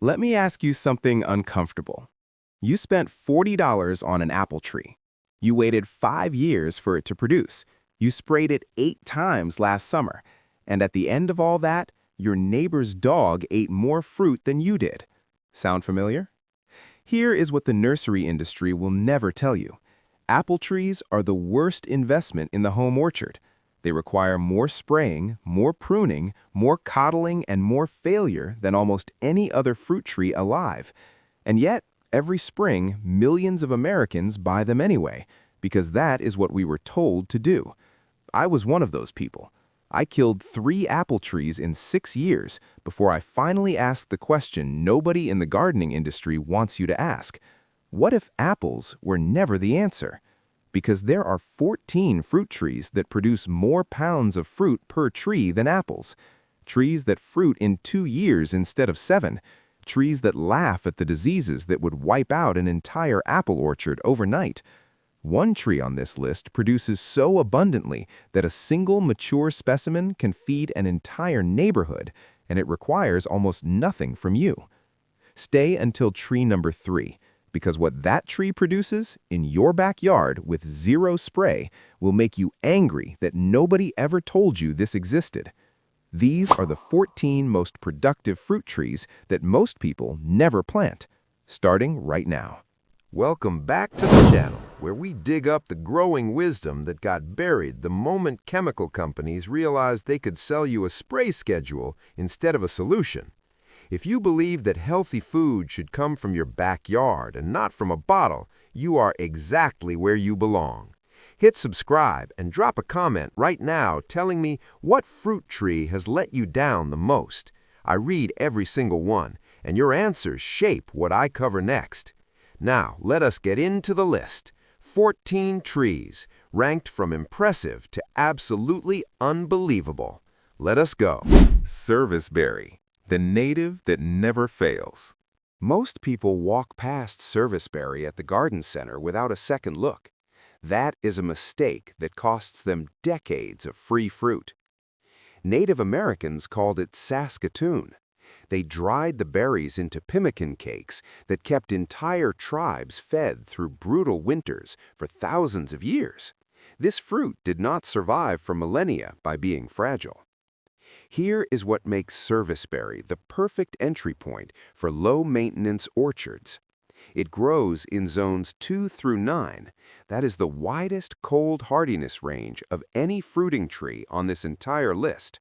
Let me ask you something uncomfortable. You spent $40 on an apple tree. You waited 5 years for it to produce. You sprayed it 8 times last summer. And at the end of all that, your neighbor's dog ate more fruit than you did. Sound familiar? Here is what the nursery industry will never tell you. Apple trees are the worst investment in the home orchard. They require more spraying, more pruning, more coddling, and more failure than almost any other fruit tree alive. And yet, every spring, millions of Americans buy them anyway, because that is what we were told to do. I was one of those people. I killed 3 apple trees in 6 years before I finally asked the question nobody in the gardening industry wants you to ask. What if apples were never the answer? Because there are 14 fruit trees that produce more pounds of fruit per tree than apples. Trees that fruit in 2 years instead of 7. Trees that laugh at the diseases that would wipe out an entire apple orchard overnight. One tree on this list produces so abundantly that a single mature specimen can feed an entire neighborhood, and it requires almost nothing from you. Stay until tree number 3. Because what that tree produces in your backyard with 0 spray will make you angry that nobody ever told you this existed. These are the 14 most productive fruit trees that most people never plant, starting right now. Welcome back to the channel, where we dig up the growing wisdom that got buried the moment chemical companies realized they could sell you a spray schedule instead of a solution. If you believe that healthy food should come from your backyard and not from a bottle, you are exactly where you belong. Hit subscribe and drop a comment right now telling me what fruit tree has let you down the most. I read every single one, and your answers shape what I cover next. Now, let us get into the list. 14 trees, ranked from impressive to absolutely unbelievable. Let us go. Serviceberry, the native that never fails. Most people walk past serviceberry at the garden center without a second look. That is a mistake that costs them decades of free fruit. Native Americans called it Saskatoon. They dried the berries into pemmican cakes that kept entire tribes fed through brutal winters for thousands of years. This fruit did not survive for millennia by being fragile. Here is what makes serviceberry the perfect entry point for low-maintenance orchards. It grows in zones 2 through 9. That is the widest cold hardiness range of any fruiting tree on this entire list.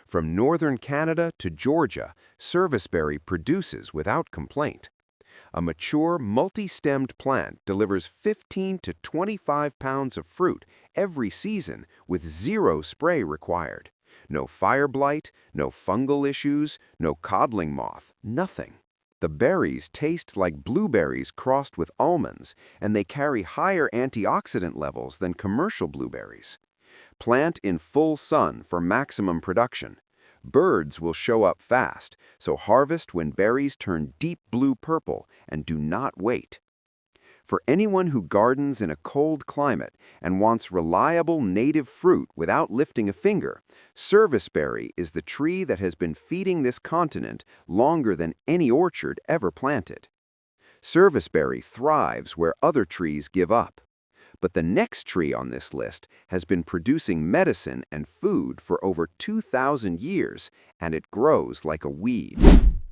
From northern Canada to Georgia, serviceberry produces without complaint. A mature, multi-stemmed plant delivers 15 to 25 pounds of fruit every season with 0 spray required. No fire blight, no fungal issues, no codling moth, nothing. The berries taste like blueberries crossed with almonds, and they carry higher antioxidant levels than commercial blueberries. Plant in full sun for maximum production. Birds will show up fast, so harvest when berries turn deep blue-purple and do not wait. For anyone who gardens in a cold climate and wants reliable native fruit without lifting a finger, serviceberry is the tree that has been feeding this continent longer than any orchard ever planted. Serviceberry thrives where other trees give up. But the next tree on this list has been producing medicine and food for over 2,000 years, and it grows like a weed.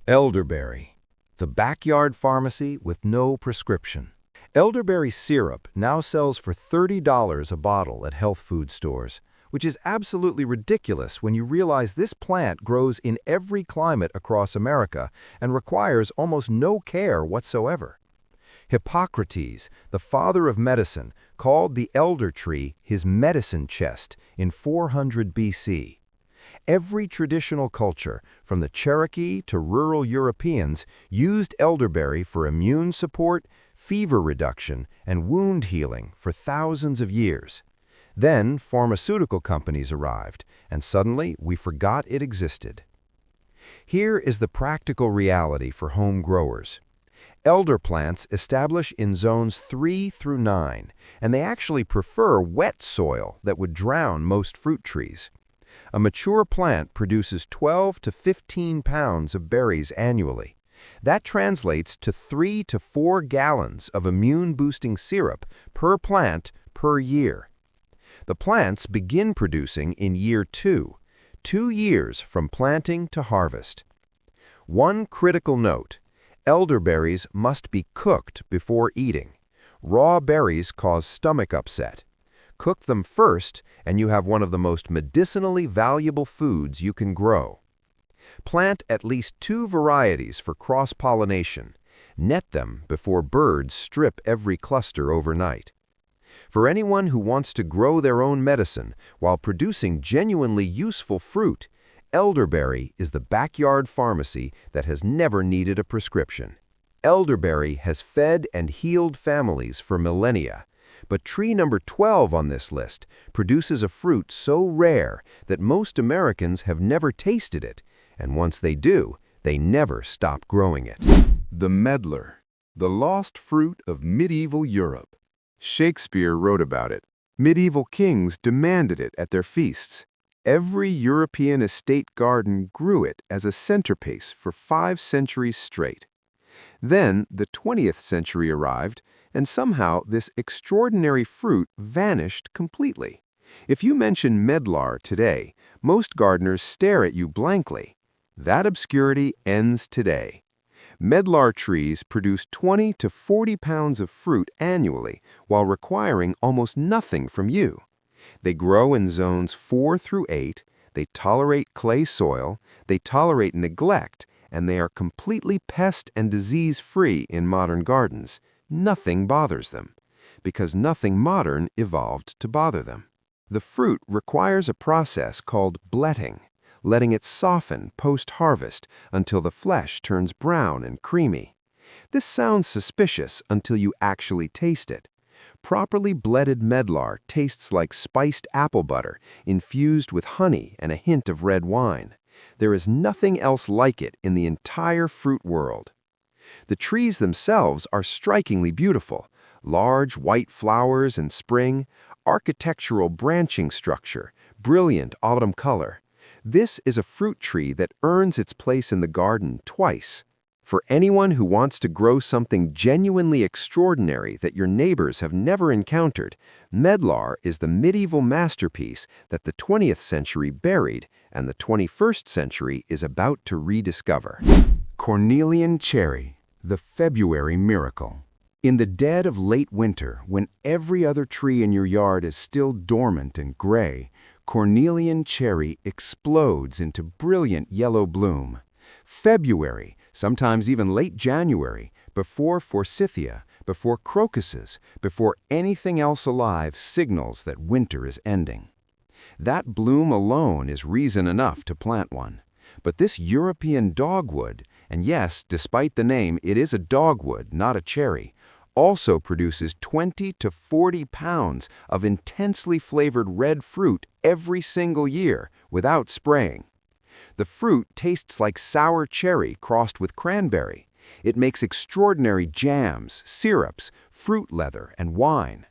Elderberry, the backyard pharmacy with no prescription. Elderberry syrup now sells for $30 a bottle at health food stores, which is absolutely ridiculous when you realize this plant grows in every climate across America and requires almost no care whatsoever. Hippocrates, the father of medicine, called the elder tree his medicine chest in 400 BC. Every traditional culture, from the Cherokee to rural Europeans, used elderberry for immune support, fever reduction, and wound healing for thousands of years. Then pharmaceutical companies arrived, and suddenly we forgot it existed. Here is the practical reality for home growers. Elder plants establish in zones 3 through 9, and they actually prefer wet soil that would drown most fruit trees. A mature plant produces 12 to 15 pounds of berries annually. That translates to 3 to 4 gallons of immune-boosting syrup per plant per year. The plants begin producing in year 2, 2 years from planting to harvest. One critical note: elderberries must be cooked before eating. Raw berries cause stomach upset. Cook them first, and you have one of the most medicinally valuable foods you can grow. Plant at least 2 varieties for cross-pollination. Net them before birds strip every cluster overnight. For anyone who wants to grow their own medicine while producing genuinely useful fruit, elderberry is the backyard pharmacy that has never needed a prescription. Elderberry has fed and healed families for millennia, but tree number 12 on this list produces a fruit so rare that most Americans have never tasted it, and once they do, they never stop growing it. The medlar, the lost fruit of medieval Europe. Shakespeare wrote about it. Medieval kings demanded it at their feasts. Every European estate garden grew it as a centerpiece for 5 centuries straight. Then the 20th century arrived, and somehow this extraordinary fruit vanished completely. If you mention medlar today, most gardeners stare at you blankly. That obscurity ends today. Medlar trees produce 20 to 40 pounds of fruit annually while requiring almost nothing from you. They grow in zones 4 through 8, they tolerate clay soil, they tolerate neglect, and they are completely pest and disease-free in modern gardens. Nothing bothers them, because nothing modern evolved to bother them. The fruit requires a process called bletting, letting it soften post-harvest until the flesh turns brown and creamy. This sounds suspicious until you actually taste it. Properly bletted medlar tastes like spiced apple butter infused with honey and a hint of red wine. There is nothing else like it in the entire fruit world. The trees themselves are strikingly beautiful. Large white flowers in spring, architectural branching structure, brilliant autumn color. This is a fruit tree that earns its place in the garden twice. For anyone who wants to grow something genuinely extraordinary that your neighbors have never encountered, medlar is the medieval masterpiece that the 20th century buried and the 21st century is about to rediscover. Cornelian cherry, the February miracle. In the dead of late winter, when every other tree in your yard is still dormant and gray, Cornelian cherry explodes into brilliant yellow bloom. February, sometimes even late January, before forsythia, before crocuses, before anything else alive signals that winter is ending. That bloom alone is reason enough to plant one. But this European dogwood, and yes, despite the name, it is a dogwood, not a cherry, also produces 20 to 40 pounds of intensely flavored red fruit every single year without spraying. The fruit tastes like sour cherry crossed with cranberry. It makes extraordinary jams, syrups, fruit leather, and wine.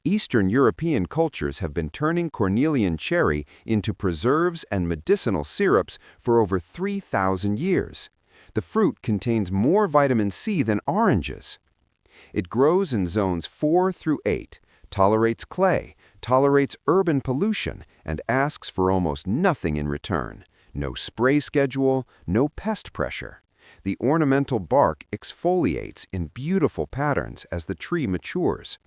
Eastern European cultures have been turning Cornelian cherry into preserves and medicinal syrups for over 3,000 years. The fruit contains more vitamin C than oranges. It grows in zones 4 through 8, tolerates clay, tolerates urban pollution, and asks for almost nothing in return. No spray schedule, no pest pressure. The ornamental bark exfoliates in beautiful patterns as the tree matures.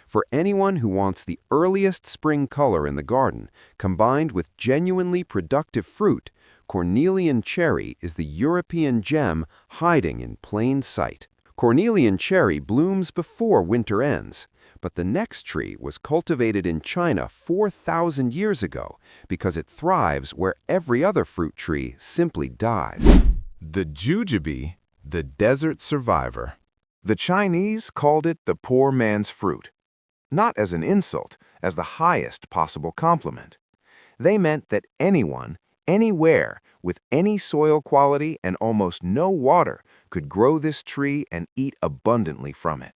For anyone who wants the earliest spring color in the garden, combined with genuinely productive fruit, Cornelian cherry is the European gem hiding in plain sight. Cornelian cherry blooms before winter ends, but the next tree was cultivated in China 4,000 years ago because it thrives where every other fruit tree simply dies. The jujube, the desert survivor. The Chinese called it the poor man's fruit, not as an insult, as the highest possible compliment. They meant that anyone, anywhere, with any soil quality and almost no water, could grow this tree and eat abundantly from it.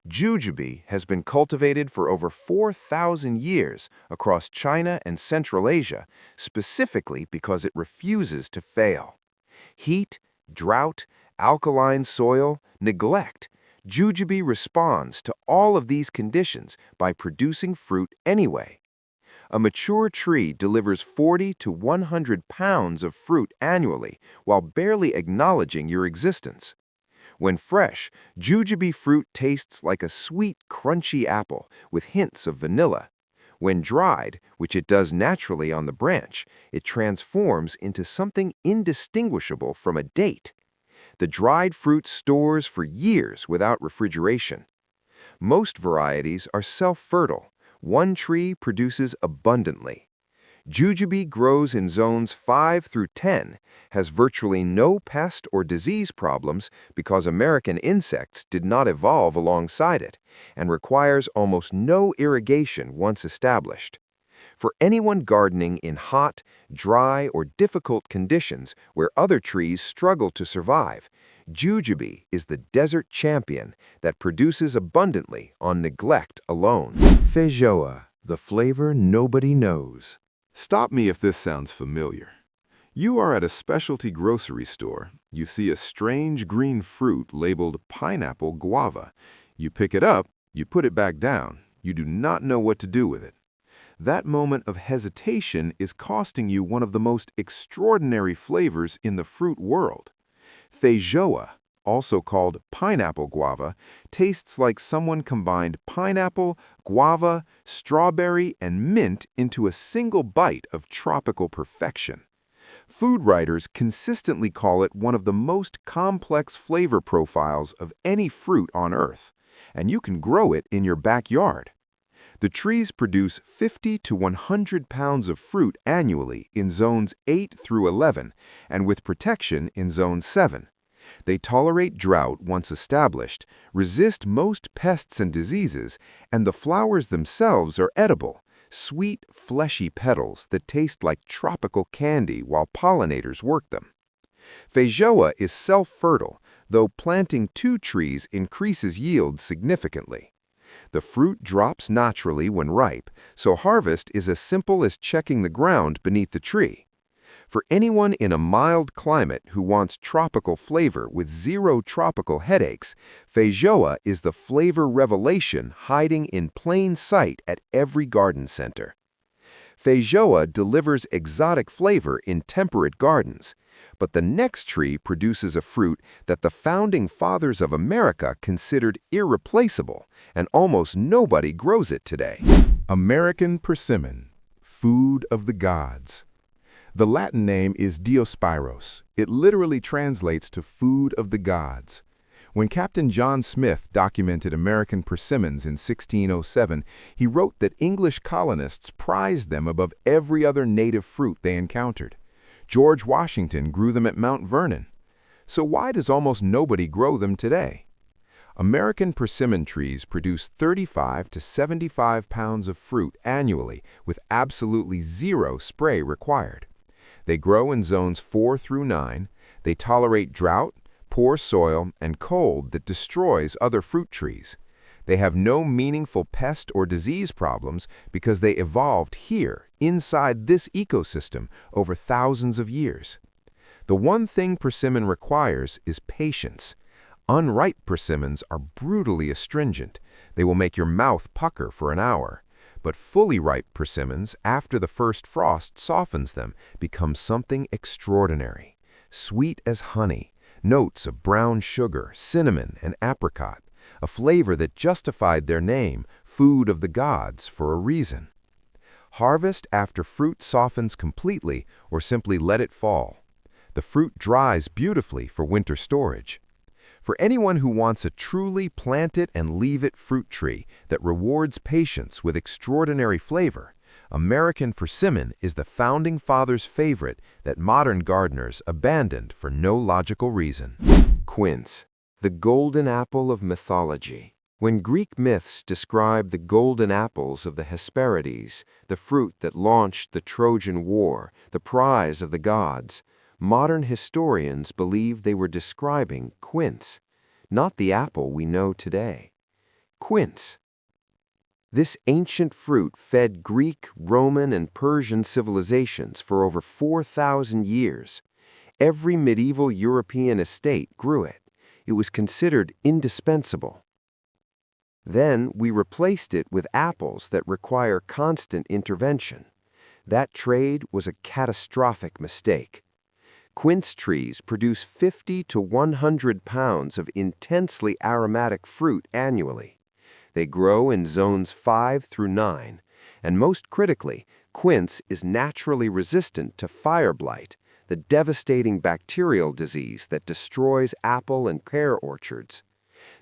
Jujube has been cultivated for over 4,000 years across China and Central Asia, specifically because it refuses to fail. Heat, drought, alkaline soil, neglect. Jujube responds to all of these conditions by producing fruit anyway. A mature tree delivers 40 to 100 pounds of fruit annually while barely acknowledging your existence. When fresh, jujube fruit tastes like a sweet, crunchy apple with hints of vanilla. When dried, which it does naturally on the branch, it transforms into something indistinguishable from a date. The dried fruit stores for years without refrigeration. Most varieties are self-fertile. One tree produces abundantly. Jujube grows in zones 5 through 10, has virtually no pest or disease problems because American insects did not evolve alongside it, and requires almost no irrigation once established. For anyone gardening in hot, dry, or difficult conditions where other trees struggle to survive, jujube is the desert champion that produces abundantly on neglect alone. Feijoa, the flavor nobody knows. Stop me if this sounds familiar. You are at a specialty grocery store. You see a strange green fruit labeled pineapple guava. You pick it up, you put it back down. You do not know what to do with it. That moment of hesitation is costing you one of the most extraordinary flavors in the fruit world. Feijoa, also called pineapple guava, tastes like someone combined pineapple, guava, strawberry, and mint into a single bite of tropical perfection. Food writers consistently call it one of the most complex flavor profiles of any fruit on Earth, and you can grow it in your backyard. The trees produce 50 to 100 pounds of fruit annually in zones 8 through 11, and with protection in zone 7. They tolerate drought once established, resist most pests and diseases, and the flowers themselves are edible, sweet, fleshy petals that taste like tropical candy while pollinators work them. Feijoa is self-fertile, though planting 2 trees increases yield significantly. The fruit drops naturally when ripe, so harvest is as simple as checking the ground beneath the tree. For anyone in a mild climate who wants tropical flavor with 0 tropical headaches, feijoa is the flavor revelation hiding in plain sight at every garden center. Feijoa delivers exotic flavor in temperate gardens, but the next tree produces a fruit that the founding fathers of America considered irreplaceable, and almost nobody grows it today. American persimmon, food of the gods. The Latin name is Diospyros. It literally translates to food of the gods. When Captain John Smith documented American persimmons in 1607, he wrote that English colonists prized them above every other native fruit they encountered. George Washington grew them at Mount Vernon. So why does almost nobody grow them today? American persimmon trees produce 35 to 75 pounds of fruit annually with absolutely 0 spray required. They grow in zones 4 through 9. They tolerate drought, poor soil, and cold that destroys other fruit trees. They have no meaningful pest or disease problems because they evolved here, inside this ecosystem, over thousands of years. The one thing persimmon requires is patience. Unripe persimmons are brutally astringent. They will make your mouth pucker for an hour. But fully ripe persimmons, after the first frost softens them, become something extraordinary. Sweet as honey, notes of brown sugar, cinnamon, and apricot, a flavor that justified their name, food of the gods, for a reason. Harvest after fruit softens completely or simply let it fall. The fruit dries beautifully for winter storage. For anyone who wants a truly plant-it-and-leave-it fruit tree that rewards patience with extraordinary flavor, American persimmon is the founding fathers' favorite that modern gardeners abandoned for no logical reason. Quince, the golden apple of mythology. When Greek myths describe the golden apples of the Hesperides, the fruit that launched the Trojan War, the prize of the gods, modern historians believe they were describing quince, not the apple we know today. Quince. This ancient fruit fed Greek, Roman, and Persian civilizations for over 4,000 years. Every medieval European estate grew it. It was considered indispensable. Then we replaced it with apples that require constant intervention. That trade was a catastrophic mistake. Quince trees produce 50 to 100 pounds of intensely aromatic fruit annually. They grow in zones 5 through 9, and most critically, quince is naturally resistant to fire blight, the devastating bacterial disease that destroys apple and pear orchards.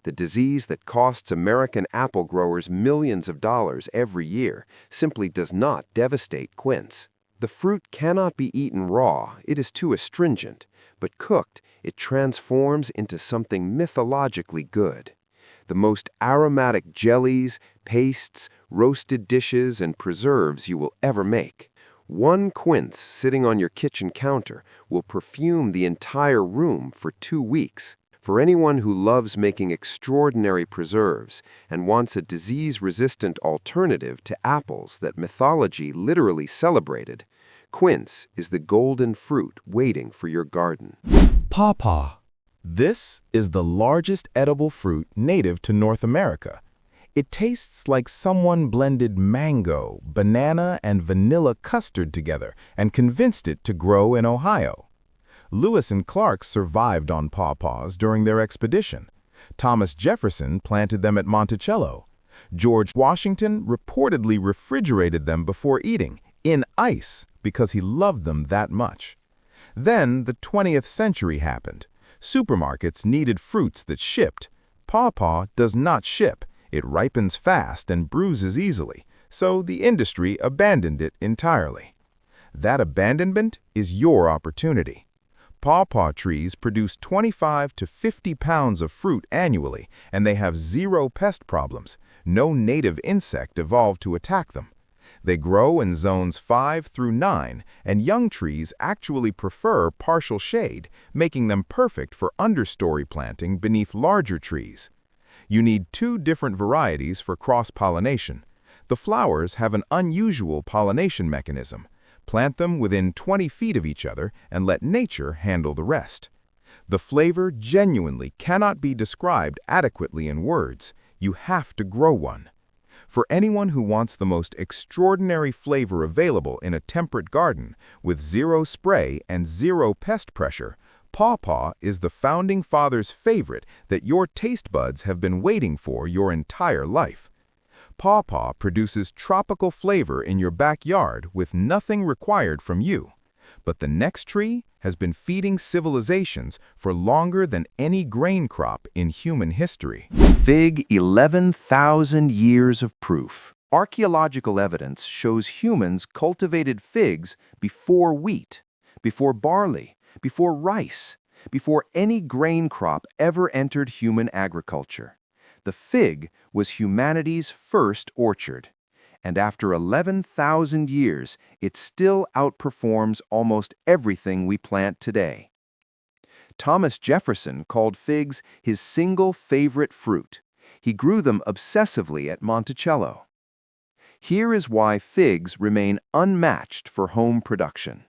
The disease that costs American apple growers millions of dollars every year simply does not devastate quince. The fruit cannot be eaten raw, it is too astringent, but cooked, it transforms into something mythologically good. The most aromatic jellies, pastes, roasted dishes, and preserves you will ever make. One quince sitting on your kitchen counter will perfume the entire room for 2 weeks. For anyone who loves making extraordinary preserves and wants a disease-resistant alternative to apples that mythology literally celebrated, quince is the golden fruit waiting for your garden. Pawpaw. This is the largest edible fruit native to North America. It tastes like someone blended mango, banana, and vanilla custard together and convinced it to grow in Ohio. Lewis and Clark survived on pawpaws during their expedition. Thomas Jefferson planted them at Monticello. George Washington reportedly refrigerated them before eating, in ice, because he loved them that much. Then the 20th century happened. Supermarkets needed fruits that shipped. Pawpaw does not ship. It ripens fast and bruises easily, so the industry abandoned it entirely. That abandonment is your opportunity. Pawpaw trees produce 25 to 50 pounds of fruit annually, and they have zero pest problems. No native insect evolved to attack them. They grow in zones 5 through 9, and young trees actually prefer partial shade, making them perfect for understory planting beneath larger trees. You need 2 different varieties for cross-pollination. The flowers have an unusual pollination mechanism. Plant them within 20 feet of each other and let nature handle the rest. The flavor genuinely cannot be described adequately in words. You have to grow one. For anyone who wants the most extraordinary flavor available in a temperate garden with 0 spray and 0 pest pressure, Pawpaw is the founding father's favorite that your taste buds have been waiting for your entire life. Pawpaw produces tropical flavor in your backyard with nothing required from you. But the next tree has been feeding civilizations for longer than any grain crop in human history. Fig 11,000 years of proof. Archaeological evidence shows humans cultivated figs before wheat, before barley, before rice, before any grain crop ever entered human agriculture. The fig was humanity's first orchard, and after 11,000 years, it still outperforms almost everything we plant today. Thomas Jefferson called figs his single favorite fruit. He grew them obsessively at Monticello. Here is why figs remain unmatched for home production.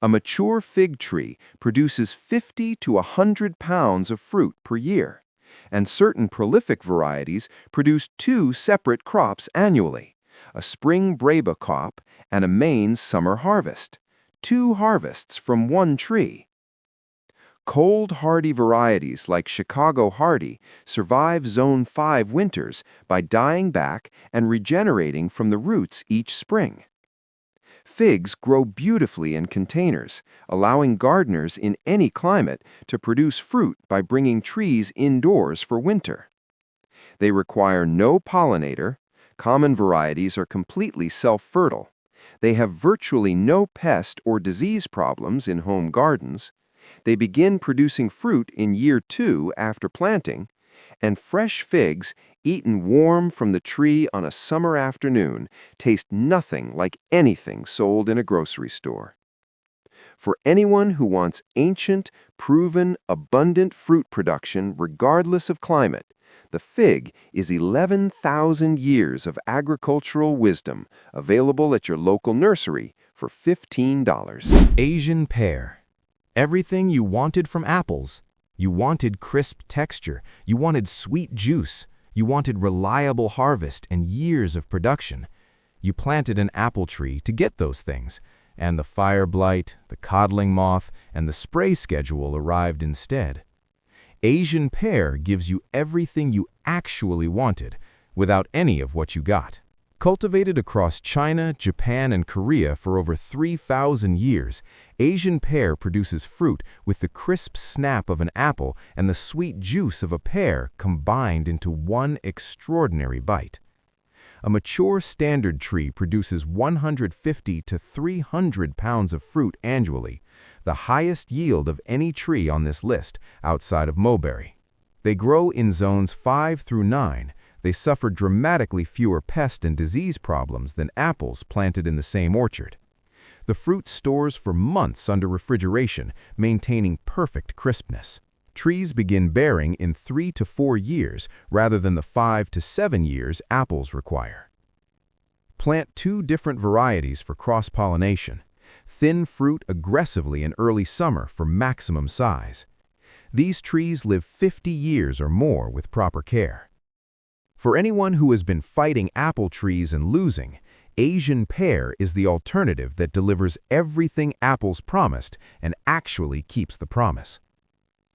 A mature fig tree produces 50 to 100 pounds of fruit per year, and certain prolific varieties produce 2 separate crops annually, a spring Braba crop and a Maine summer harvest, 2 harvests from one tree. Cold hardy varieties like Chicago Hardy survive Zone 5 winters by dying back and regenerating from the roots each spring. Figs grow beautifully in containers, allowing gardeners in any climate to produce fruit by bringing trees indoors for winter. They require no pollinator. Common varieties are completely self-fertile. They have virtually no pest or disease problems in home gardens. They begin producing fruit in year 2 after planting, and fresh figs, eaten warm from the tree on a summer afternoon, taste nothing like anything sold in a grocery store. For anyone who wants ancient, proven, abundant fruit production regardless of climate, the fig is 11,000 years of agricultural wisdom available at your local nursery for $15. Asian pear. Everything you wanted from apples. You wanted crisp texture, you wanted sweet juice, you wanted reliable harvest and years of production. You planted an apple tree to get those things, and the fire blight, the codling moth, and the spray schedule arrived instead. Asian pear gives you everything you actually wanted, without any of what you got. Cultivated across China, Japan, and Korea for over 3,000 years, Asian pear produces fruit with the crisp snap of an apple and the sweet juice of a pear combined into one extraordinary bite. A mature standard tree produces 150 to 300 pounds of fruit annually, the highest yield of any tree on this list outside of mulberry. They grow in zones 5 through 9. They suffer dramatically fewer pest and disease problems than apples planted in the same orchard. The fruit stores for months under refrigeration, maintaining perfect crispness. Trees begin bearing in 3 to 4 years rather than the 5 to 7 years apples require. Plant 2 different varieties for cross-pollination. Thin fruit aggressively in early summer for maximum size. These trees live 50 years or more with proper care. For anyone who has been fighting apple trees and losing, Asian pear is the alternative that delivers everything apples promised and actually keeps the promise.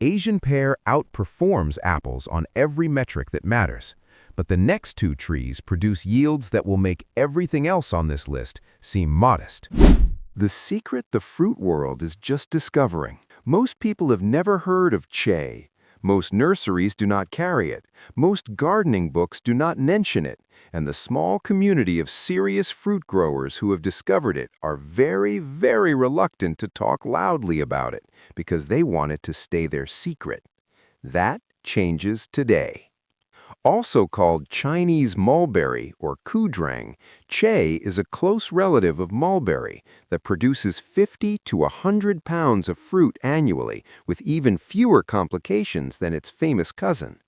Asian pear outperforms apples on every metric that matters, but the next 2 trees produce yields that will make everything else on this list seem modest. The secret the fruit world is just discovering. Most people have never heard of che. Most nurseries do not carry it, most gardening books do not mention it, and the small community of serious fruit growers who have discovered it are very, very reluctant to talk loudly about it because they want it to stay their secret. That changes today. Also called Chinese mulberry or kudrang, che is a close relative of mulberry that produces 50 to 100 pounds of fruit annually with even fewer complications than its famous cousin.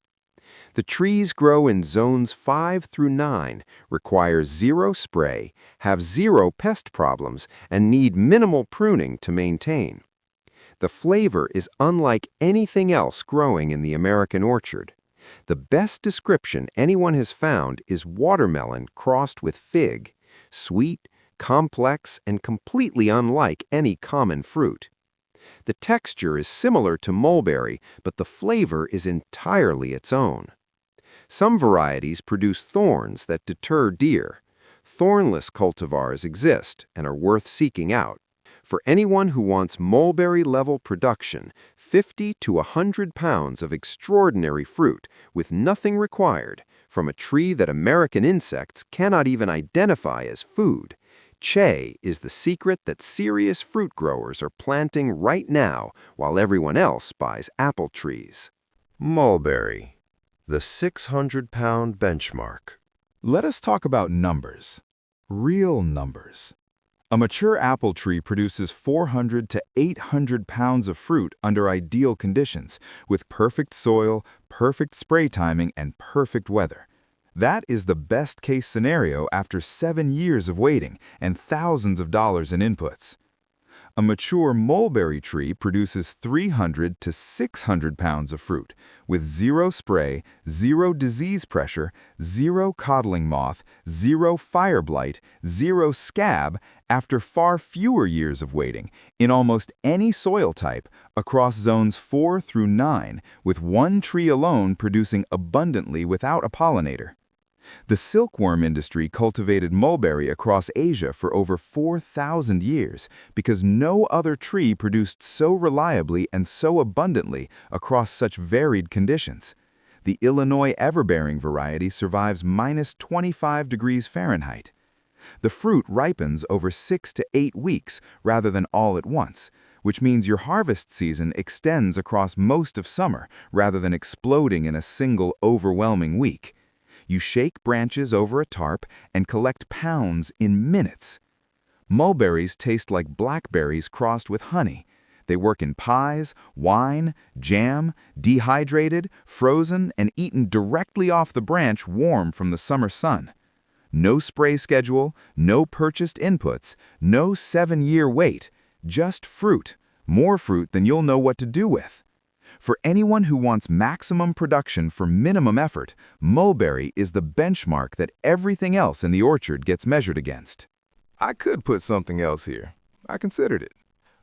The trees grow in zones 5 through 9, require 0 spray, have 0 pest problems, and need minimal pruning to maintain. The flavor is unlike anything else growing in the American orchard. The best description anyone has found is watermelon crossed with fig, sweet, complex, and completely unlike any common fruit. The texture is similar to mulberry, but the flavor is entirely its own. Some varieties produce thorns that deter deer. Thornless cultivars exist and are worth seeking out. For anyone who wants mulberry-level production, 50 to 100 pounds of extraordinary fruit with nothing required from a tree that American insects cannot even identify as food, che is the secret that serious fruit growers are planting right now while everyone else buys apple trees. Mulberry, the 600-pound benchmark. Let us talk about numbers. Real numbers. A mature apple tree produces 400 to 800 pounds of fruit under ideal conditions, with perfect soil, perfect spray timing, and perfect weather. That is the best-case scenario after 7 years of waiting and thousands of dollars in inputs. A mature mulberry tree produces 300 to 600 pounds of fruit, with 0 spray, 0 disease pressure, 0 codling moth, 0 fire blight, 0 scab, after far fewer years of waiting, in almost any soil type, across zones 4 through 9, with 1 tree alone producing abundantly without a pollinator. The silkworm industry cultivated mulberry across Asia for over 4,000 years because no other tree produced so reliably and so abundantly across such varied conditions. The Illinois everbearing variety survives -25 degrees Fahrenheit. The fruit ripens over 6 to 8 weeks rather than all at once, which means your harvest season extends across most of summer rather than exploding in a single overwhelming week. You shake branches over a tarp and collect pounds in minutes. Mulberries taste like blackberries crossed with honey. They work in pies, wine, jam, dehydrated, frozen, and eaten directly off the branch warm from the summer sun. No spray schedule, no purchased inputs, no 7-year wait, just fruit, more fruit than you'll know what to do with. For anyone who wants maximum production for minimum effort, mulberry is the benchmark that everything else in the orchard gets measured against. I could put something else here. I considered it.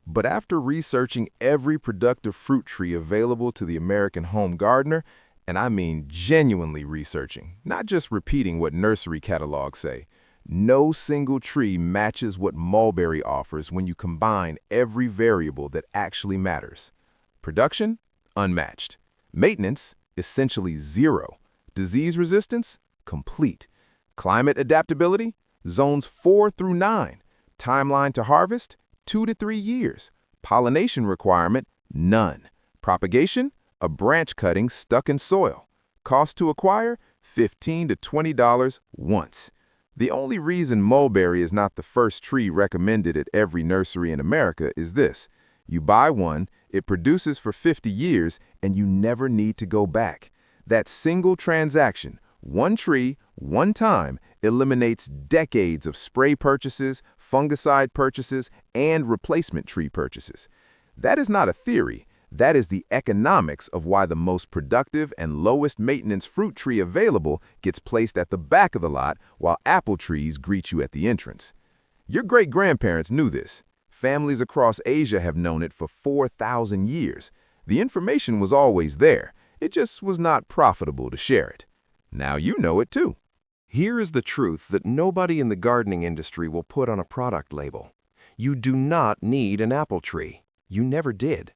But after researching every productive fruit tree available to the American home gardener, and I mean genuinely researching, not just repeating what nursery catalogs say, no single tree matches what mulberry offers when you combine every variable that actually matters. Production? Unmatched. Maintenance? Essentially zero. Disease resistance? Complete. Climate adaptability? Zones 4 through 9. Timeline to harvest? 2 to 3 years. Pollination requirement? None. Propagation? A branch cutting stuck in soil. Cost to acquire? $15 to $20 once. The only reason mulberry is not the first tree recommended at every nursery in America is this. You buy one, it produces for 50 years, and you never need to go back. That single transaction, one tree, one time, eliminates decades of spray purchases, fungicide purchases, and replacement tree purchases. That is not a theory. That is the economics of why the most productive and lowest maintenance fruit tree available gets placed at the back of the lot while apple trees greet you at the entrance. Your great-grandparents knew this. Families across Asia have known it for 4,000 years. The information was always there. It just was not profitable to share it. Now you know it too. Here is the truth that nobody in the gardening industry will put on a product label. You do not need an apple tree. You never did.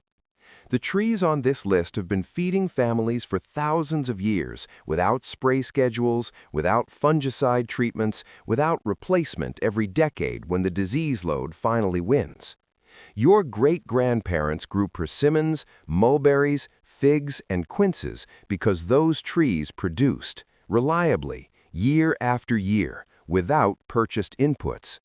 The trees on this list have been feeding families for thousands of years, without spray schedules, without fungicide treatments, without replacement every decade when the disease load finally wins. Your great-grandparents grew persimmons, mulberries, figs, and quinces because those trees produced, reliably, year after year, without purchased inputs.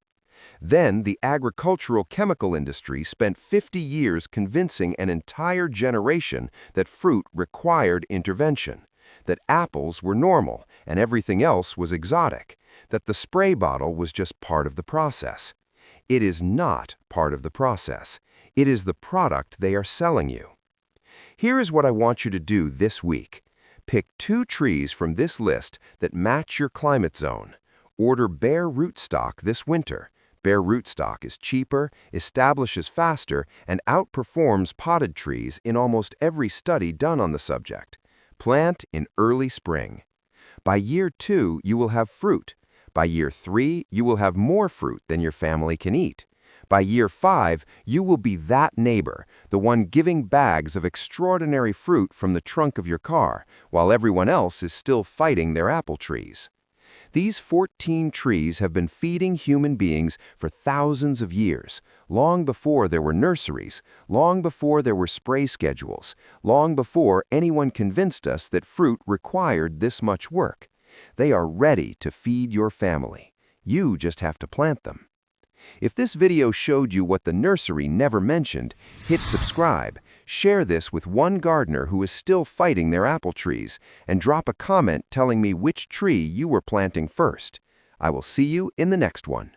Then the agricultural chemical industry spent 50 years convincing an entire generation that fruit required intervention, that apples were normal and everything else was exotic, that the spray bottle was just part of the process. It is not part of the process. It is the product they are selling you. Here is what I want you to do this week. Pick 2 trees from this list that match your climate zone. Order bare rootstock this winter. Bare rootstock is cheaper, establishes faster, and outperforms potted trees in almost every study done on the subject. Plant in early spring. By year 2, you will have fruit. By year 3, you will have more fruit than your family can eat. By year 5, you will be that neighbor, the one giving bags of extraordinary fruit from the trunk of your car, while everyone else is still fighting their apple trees. These 14 trees have been feeding human beings for thousands of years, long before there were nurseries, long before there were spray schedules, long before anyone convinced us that fruit required this much work. They are ready to feed your family. You just have to plant them. If this video showed you what the nursery never mentioned, hit subscribe, share this with one gardener who is still fighting their apple trees, and drop a comment telling me which tree you were planting first. I will see you in the next one.